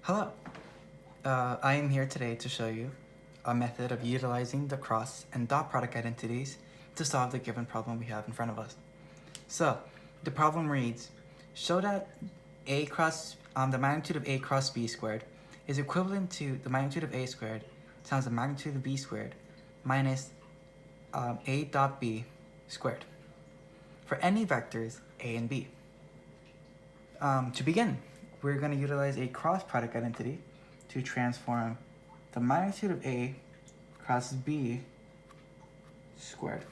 Hello, I am here today to show you a method of utilizing the cross and dot product identities to solve the given problem we have in front of us. So, the problem reads, show that the magnitude of a cross b squared is equivalent to the magnitude of a squared times the magnitude of b squared minus a dot b squared for any vectors a and b. To begin, we're going to utilize a cross product identity to transform the magnitude of a cross b squared.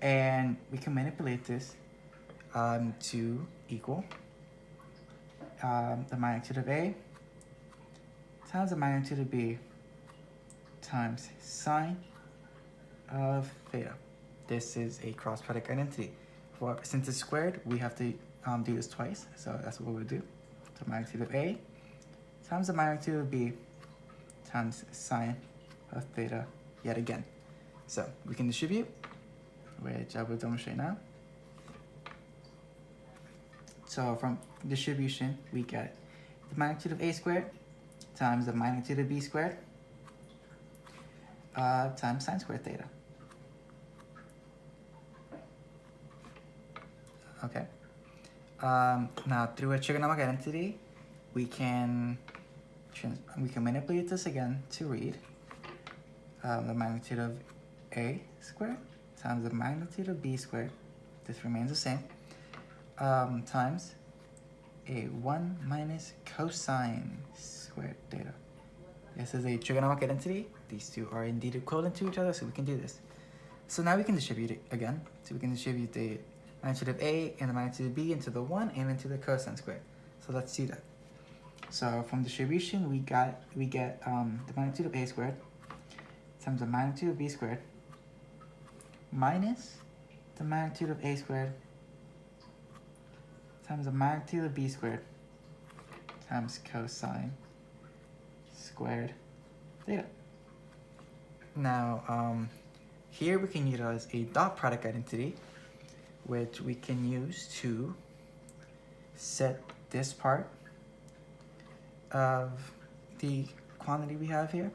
And we can manipulate this to equal the magnitude of a times the magnitude of b times sine of theta. This is a cross product identity. Since it's squared, we have to do this twice, so that's what we'll do. The magnitude of a times the magnitude of b times sine of theta yet again. So we can distribute, which I will demonstrate now. So from distribution, we get the magnitude of a squared times the magnitude of b squared times sine squared theta. Okay. Now through a trigonometric identity, we can manipulate this again to read the magnitude of a squared times the magnitude of b squared, this remains the same, times a 1 minus cosine squared theta. This is a trigonometric identity. These two are indeed equivalent to each other, so we can do this. So now we can distribute it again. So we can distribute the magnitude of a and the magnitude of b into the 1 and into the cosine squared. So let's do that. So from distribution, we get the magnitude of a squared times the magnitude of b squared minus the magnitude of a squared times the magnitude of b squared times cosine squared theta. Now, here we can utilize a dot product identity, which we can use to set this part of the quantity we have here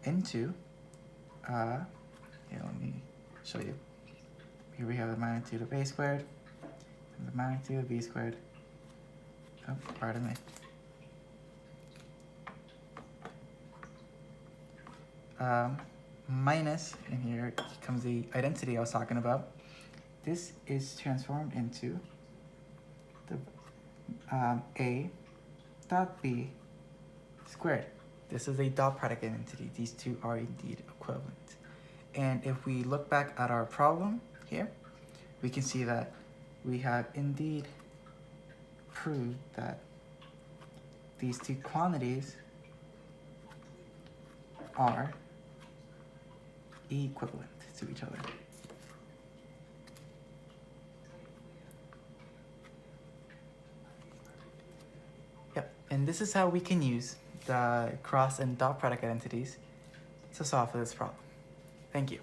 into, here, let me show you. Here we have the magnitude of a squared and the magnitude of b squared. Oh, pardon me. Minus, and here comes the identity I was talking about. This is transformed into the a dot b squared. This is a dot product identity. These two are indeed equivalent. And if we look back at our problem here, we can see that we have indeed proved that these two quantities are equivalent to each other. Yep, and this is how we can use the cross and dot product identities to solve for this problem. Thank you.